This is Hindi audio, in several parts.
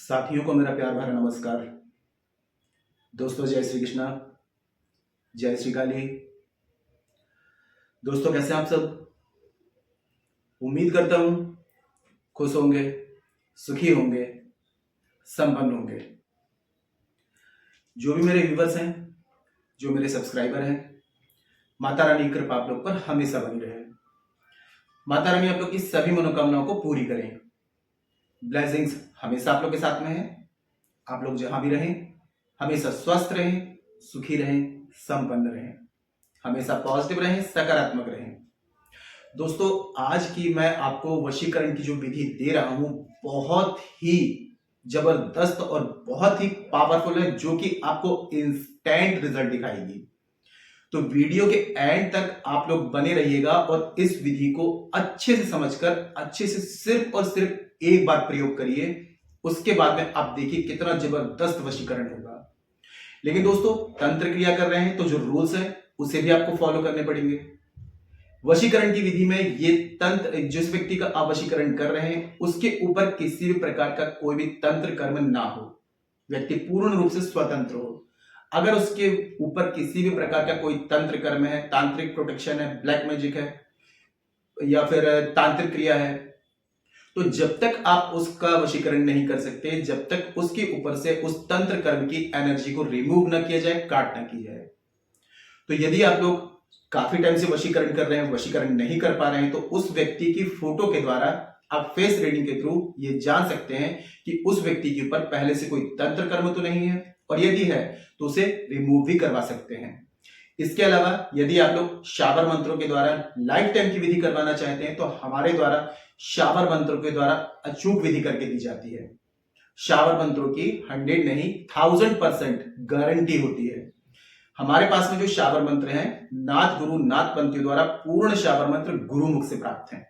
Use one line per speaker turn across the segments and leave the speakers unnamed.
साथियों को मेरा प्यार भरा नमस्कार। दोस्तों जय श्री कृष्णा, जय श्री काली। दोस्तों कैसे हैं आप सब? उम्मीद करता हूं खुश होंगे, सुखी होंगे, संपन्न होंगे। जो भी मेरे व्यूवर्स हैं, जो मेरे सब्सक्राइबर हैं, माता रानी की कृपा आप लोग पर हमेशा बनी रहे। माता रानी आप लोग की सभी मनोकामनाओं को पूरी करें। ब्लेसिंग्स हमेशा आप लोग के साथ में है। आप लोग जहां भी रहें हमेशा स्वस्थ रहें, सुखी रहें, संपन्न रहें, हमेशा पॉजिटिव रहें, सकारात्मक रहें। दोस्तों आज की मैं आपको वशीकरण की जो विधि दे रहा हूं बहुत ही जबरदस्त और बहुत ही पावरफुल है, जो कि आपको इंस्टेंट रिजल्ट दिखाएगी। तो वीडियो के एंड तक आप लोग बने रहिएगा और इस विधि को अच्छे से समझकर अच्छे से सिर्फ और सिर्फ एक बार प्रयोग करिए। उसके बाद में आप देखिए कितना जबरदस्त वशीकरण होगा। लेकिन दोस्तों तंत्र क्रिया कर रहे हैं तो जो रूल्स है उसे भी आपको फॉलो करने पड़ेंगे। वशीकरण की विधि में ये तंत्र, जिस व्यक्ति का आप वशीकरण कर रहे हैं उसके ऊपर किसी भी प्रकार का कोई भी तंत्र कर्म ना हो, व्यक्ति पूर्ण रूप से स्वतंत्र हो। अगर उसके ऊपर किसी भी प्रकार का कोई तंत्र कर्म है, तांत्रिक प्रोटेक्शन है, ब्लैक मैजिक है या फिर तांत्रिक क्रिया है, तो जब तक आप उसका वशीकरण नहीं कर सकते, जब तक उसके ऊपर से उस तंत्र कर्म की एनर्जी को रिमूव ना किया जाए, काट ना की जाए। तो यदि आप लोग काफी टाइम से वशीकरण कर रहे हैं, वशीकरण नहीं कर पा रहे हैं, तो उस व्यक्ति की फोटो के द्वारा आप फेस रीडिंग के थ्रू ये जान सकते हैं कि उस व्यक्ति के ऊपर पहले से कोई तंत्र कर्म तो नहीं है, और यदि है तो उसे रिमूव भी करवा सकते हैं। इसके अलावा यदि आप लोग शाबर मंत्रों के द्वारा लाइफ टाइम की विधि करवाना चाहते हैं तो हमारे द्वारा शाबर मंत्रों के द्वारा अचूक विधि करके दी जाती है। शाबर मंत्रों की 100 नहीं 1000% गारंटी होती है। हमारे पास में जो शाबर मंत्र हैं नाथ गुरु नाथ पंथियों द्वारा पूर्ण शाबर मंत्र गुरुमुख से प्राप्त हैं।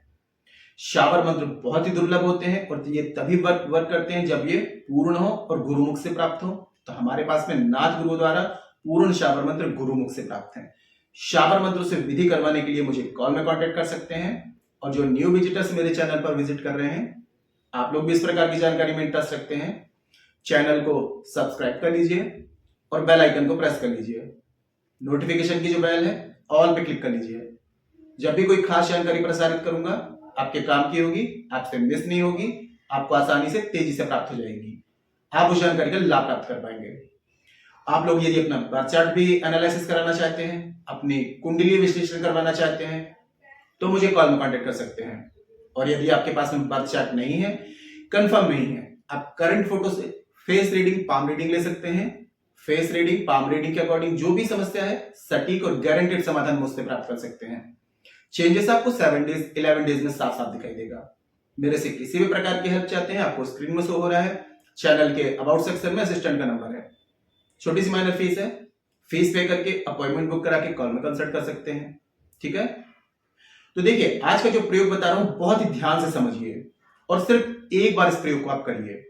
शाबर मंत्र बहुत ही दुर्लभ होते हैं और ये तभी वर्क करते हैं जब ये पूर्ण हो और गुरुमुख से प्राप्त हो। तो हमारे पास में नाथ गुरु द्वारा पूर्ण शाबर मंत्र गुरुमुख से प्राप्त है। शाबर मंत्रों से विधि करवाने के लिए मुझे कॉल में कांटेक्ट कर सकते हैं। और जो न्यू विजिटर्स मेरे चैनल पर विजिट कर रहे हैं, आप लोग भी इस प्रकार की जानकारी में इंटरेस्ट रखते हैं, चैनल को सब्सक्राइब कर लीजिए और बेल आइकन को प्रेस कर लीजिए। नोटिफिकेशन की जो बेल है ऑल पे क्लिक कर लीजिए। जब भी कोई खास जानकारी प्रसारित करूंगा आपके काम की होगी, आपसे मिस नहीं होगी, आपको आसानी से तेजी से प्राप्त हो जाएगी। आप उस जानकारी का लाभ प्राप्त कर पाएंगे। आप लोग यदि अपना बर्थ चार्ट भी एनालिसिस कराना चाहते हैं, अपनी कुंडली विश्लेषण करवाना चाहते हैं, तो मुझे कॉल में कांटेक्ट कर सकते हैं। और यदि आपके पास में बर्थ चार्ट नहीं है, कंफर्म नहीं है, आप करंट फोटो से फेस रीडिंग, पाम रीडिंग ले सकते हैं। फेस रीडिंग, पाम रीडिंग के अकॉर्डिंग जो भी समस्या है सटीक और गारंटेड समाधान मुझसे प्राप्त कर सकते हैं। चेंजेस आपको 7 डेज 11 डेज में साफ साफ दिखाई देगा। मेरे से किसी भी प्रकार की हेल्प चाहते हैं, आपको स्क्रीन में शो हो रहा है, चैनल के अबाउट सेक्शन में असिस्टेंट का नंबर है। छोटी सी माइनर फीस है, फीस पे करके अपॉइंटमेंट बुक करा के कॉल में कंसल्ट कर सकते हैं। ठीक है, तो देखिए आज का जो प्रयोग बता रहा हूं बहुत ही ध्यान से समझिए और सिर्फ एक बार इस प्रयोग को आप करिए।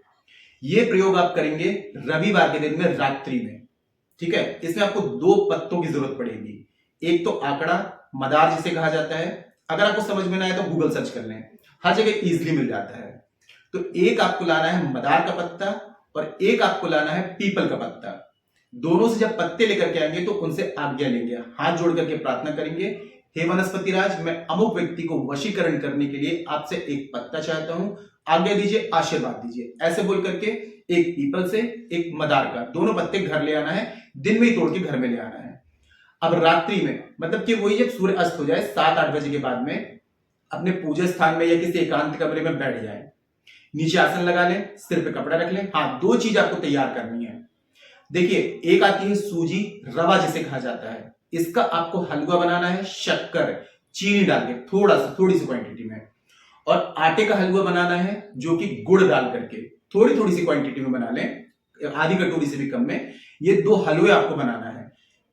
ये प्रयोग आप करेंगे रविवार के दिन में रात्रि में। ठीक है, इसमें आपको 2 पत्तों की जरूरत पड़ेगी। एक तो आंकड़ा मदार जिसे कहा जाता है, अगर आपको समझ में ना आए तो गूगल सर्च कर लें, हर जगह इजीली मिल जाता है। तो एक आपको लाना है मदार का पत्ता और एक आपको लाना है पीपल का पत्ता। दोनों से जब पत्ते लेकर के आएंगे तो उनसे आज्ञा लेंगे, हाथ जोड़ करके प्रार्थना करेंगे, हे वनस्पति राज, मैं अमुक व्यक्ति को वशीकरण करने के लिए आपसे एक पत्ता चाहता हूं, आज्ञा दीजिए, आशीर्वाद दीजिए। ऐसे बोल करके एक पीपल से एक मदार का दोनों पत्ते घर ले आना है, दिन में ही तोड़ के घर में ले आना है। अब रात्रि में मतलब कि वही जब सूर्य अस्त हो जाए 7-8 बजे के बाद में अपने पूजा स्थान में या किसी एकांत कमरे में बैठ जाए, नीचे आसन लगा लें, सिर पे कपड़ा रख लें। हाँ, 2 चीज आपको तैयार करनी है। देखिए, एक आती है सूजी, रवा जिसे कहा जाता है, इसका आपको हलवा बनाना है, शक्कर चीनी डाल के थोड़ी सी क्वांटिटी में, और आटे का हलवा बनाना है जो कि गुड़ डाल करके थोड़ी सी क्वांटिटी में बना लें, आधी कटोरी से भी कम में। ये 2 हलवे आपको बनाना है।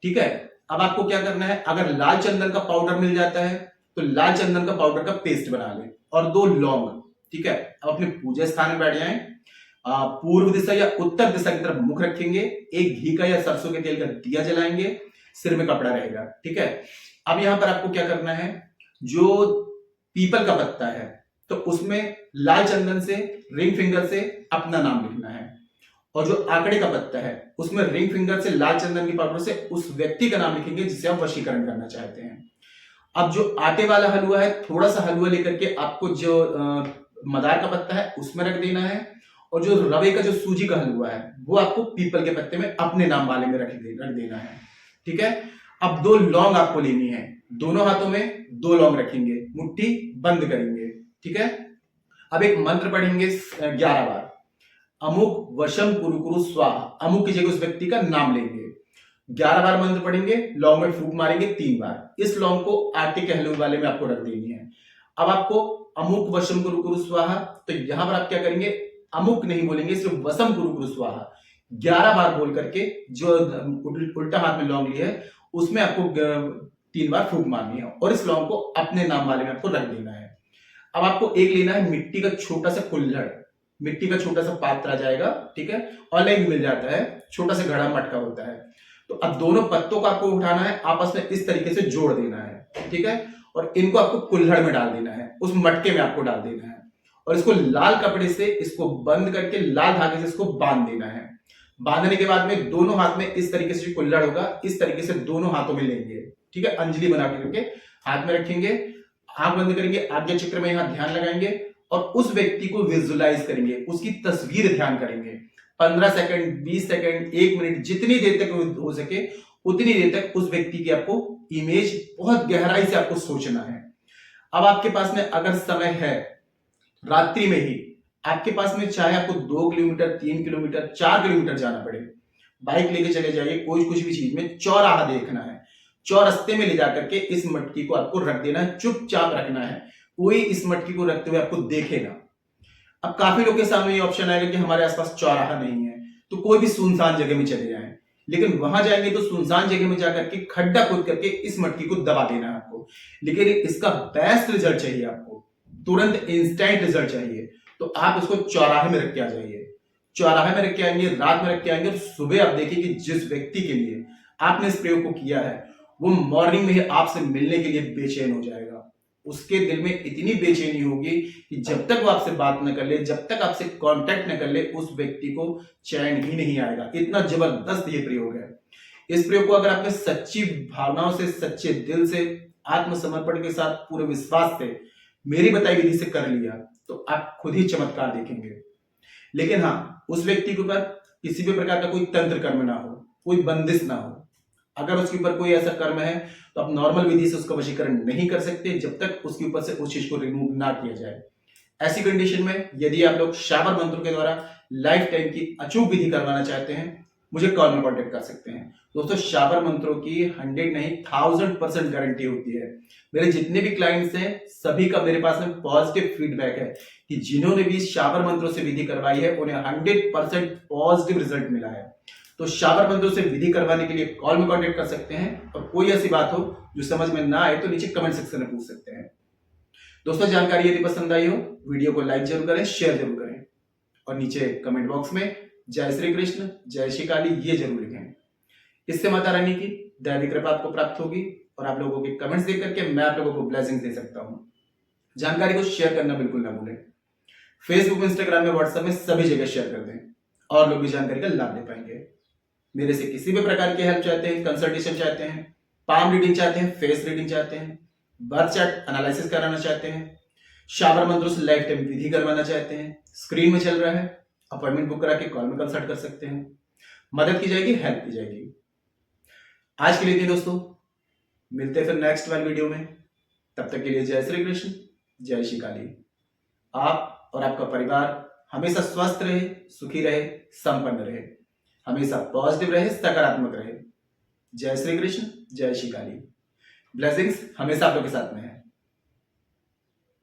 ठीक है, अब आपको क्या करना है, अगर लाल चंदन का पाउडर मिल जाता है तो लाल चंदन का पाउडर का पेस्ट बना लें और 2 लौंग। ठीक है, अब अपने पूजा स्थान में बैठ जाएं, पूर्व दिशा या उत्तर दिशा की तरफ मुख रखेंगे, एक घी का या सरसों के तेल का दिया जलाएंगे, सिर में कपड़ा रहेगा। ठीक है, अब यहां पर आपको क्या करना है, जो पीपल का पत्ता है तो उसमें लाल चंदन से रिंग फिंगर से अपना नाम लिखना है। और जो आंकड़े का पत्ता है उसमें रिंग फिंगर से लाल चंदन की पाउडर से उस व्यक्ति का नाम लिखेंगे जिसे आप वशीकरण करना चाहते हैं। अब जो आटे वाला हलवा है, थोड़ा सा हलवा लेकर के आपको जो मदार का पत्ता है उसमें रख देना है, और जो रवे का जो सूजी का हलवा है वो आपको पीपल के पत्ते में अपने नाम वाले में रख देना है। ठीक है। अब 2 लौंग आपको लेनी है, दोनों हाथों में 2 लौंग रखेंगे, मुट्ठी बंद करेंगे। ठीक है। अब एक मंत्र पढ़ेंगे 11 बार, अमुक वशम कुरु कुरु स्वाहा। अमुक की जगह उस व्यक्ति का नाम लेंगे, 11 बार मंत्र पढ़ेंगे, लौंग में फूंक मारेंगे 3 बार। इस लौंग को आटे के हलवे वाले में आपको रख देनी है। अब आपको अमुक वशम कुरु कुरु स्वाहा, तो यहां पर आप क्या करेंगे, अमुक नहीं बोलेंगे, सिर्फ वसम कुरु कुरु स्वाहा 11 बार बोल करके जो उल्टा हाथ में लौंग लिया है उसमें आपको 3 बार फूंक मारनी है, और इस लौंग को अपने नाम वाले में आपको रख देना है। अब आपको एक लेना है मिट्टी का छोटा सा कुल्हड़, मिट्टी का छोटा सा पात्र आ जाएगा। ठीक है। ऑनलाइन मिल जाता है, छोटा सा घड़ा मटका होता है। तो अब दोनों पत्तों को आपको उठाना है, आपस में इस तरीके से जोड़ देना है। ठीक है। और इनको आपको कुल्हड़ में डाल देना है, उस मटके में आपको डाल देना है, और इसको लाल कपड़े से इसको बंद करके लाल धागे से इसको बांध देना है। बांधने के बाद में दोनों हाथ में इस तरीके से कुल्हड़ होगा, इस तरीके से दोनों हाथों में लेंगे। ठीक है। अंजलि बना करके हाथ में रखेंगे, आंख बंद करेंगे, आज्ञा चक्र में यहां ध्यान लगाएंगे और उस व्यक्ति को विजुलाइज करेंगे, उसकी तस्वीर ध्यान करेंगे। 15 सेकंड, 20 सेकंड, 1 मिनट, जितनी देर तक हो सके उतनी देर तक उस व्यक्ति की आपको इमेज बहुत गहराई से आपको सोचना है। अब आपके पास में अगर समय है, रात्रि में ही आपके पास में, चाहे आपको 2 किलोमीटर, 3 किलोमीटर, 4 किलोमीटर जाना पड़े, बाइक लेके चले जाइए, कोई कुछ भी चीज में चौराहा देखना है, चौरस्ते में ले जाकर के इस मटकी को आपको रख देना है, चुपचाप रखना है, कोई इस मटकी को रखते हुए आपको देखेगा। अब काफी लोगों के सामने ये ऑप्शन आएगा कि हमारे आसपास चौराहा नहीं है, तो कोई भी सुनसान जगह में चले जाएं, लेकिन वहां जाएंगे तो सुनसान जगह में जाकर के खड्डा खोद करके इस मटकी को दबा देना है आपको। लेकिन इसका बेस्ट रिजल्ट चाहिए आपको, तुरंत इंस्टेंट रिजल्ट चाहिए, तो आप इसको चौराहे में रख के आ जाइए। चौराहे में रख के आएंगे, रात में रख के आएंगे, और सुबह आप देखिए कि जिस व्यक्ति के लिए आपने इस प्रयोग को किया है वो मॉर्निंग में ही आपसे मिलने के लिए बेचैन हो जाएगा। उसके दिल में इतनी बेचैनी होगी कि जब तक वो आपसे बात न कर ले, जब तक आपसे कांटेक्ट न कर ले, उस व्यक्ति को चैन ही नहीं आएगा। इतना जबरदस्त ये प्रयोग है। इस प्रयोग को अगर आपने सच्ची भावनाओं से, सच्चे दिल से, आत्मसमर्पण के साथ, पूरे विश्वास से मेरी बताई विधि से कर लिया तो आप खुद ही चमत्कार देखेंगे। लेकिन हाँ, उस व्यक्ति के ऊपर किसी भी प्रकार का कोई तंत्र कर्म ना हो, कोई बंदिश ना हो। अगर उसके ऊपर कोई ऐसा कर्म है तो आप नॉर्मल विधि से उसका वशीकरण नहीं कर सकते जब तक उसके ऊपर से उस चीज को रिमूव ना किया जाए। ऐसी कंडीशन में यदि आप लोग शाबर मंत्रों के द्वारा लाइफ टाइम की अचूक विधि करवाना चाहते हैं, मुझे कॉल में कॉन्टेक्ट कर सकते हैं। दोस्तों, शाबर मंत्रों की 100 नहीं 1000% गारंटी होती है। मेरे जितने भी क्लाइंट्स हैं सभी का मेरे पास में पॉजिटिव फीडबैक है कि जिन्होंने भी शाबर मंत्रों से विधि करवाई है उन्हें 100% पॉजिटिव रिजल्ट मिला है। तो शाबर मंत्रों से विधि करवाने के लिए कॉल में कांटेक्ट कर सकते हैं, और कोई ऐसी बात हो जो समझ में ना आए तो नीचे कमेंट सेक्शन में पूछ सकते हैं। दोस्तों, जानकारी यदि पसंद आई हो वीडियो को लाइक जरूर करें, शेयर जरूर करें, और नीचे कमेंट बॉक्स में जय श्री कृष्ण, जय श्री काली ये जरूर लिखें। इससे माता रानी की दैवी कृपा आपको प्राप्त होगी और आप लोगों के कमेंट्स देख करके मैं आप लोगों को ब्लेसिंग दे सकता हूं। जानकारी को शेयर करना बिल्कुल ना भूलें। फेसबुक, इंस्टाग्राम में, व्हाट्सएप में सभी जगह शेयर कर दें और लोग भी जानकारी का लाभ ले पाएंगे। मेरे से किसी भी प्रकार की हेल्प चाहते हैं, कंसल्टेशन चाहते हैं, पाम रीडिंग चाहते हैं, फेस रीडिंग चाहते हैं, बर्थ चार्ट एनालिसिस कराना चाहते हैं, शाबर मंत्रों से लाइफ टाइम विधि करवाना चाहते हैं, स्क्रीन में चल रहा है, अपॉइंटमेंट बुक करा के कॉल में कंसल्ट कर सकते हैं। मदद की जाएगी, हेल्प की जाएगी। आज के लिए थी दोस्तों, मिलते हैं फिर नेक्स्ट वाली वीडियो में। तब तक के लिए जय श्री कृष्ण, जय श्री काली। आप और आपका परिवार हमेशा स्वस्थ रहे, सुखी रहे, संपन्न रहे, हमेशा पॉजिटिव रहे, सकारात्मक रहे। जय श्री कृष्ण, जय श्री काली। ब्लेसिंग्स हमेशा आप लोग के साथ में है।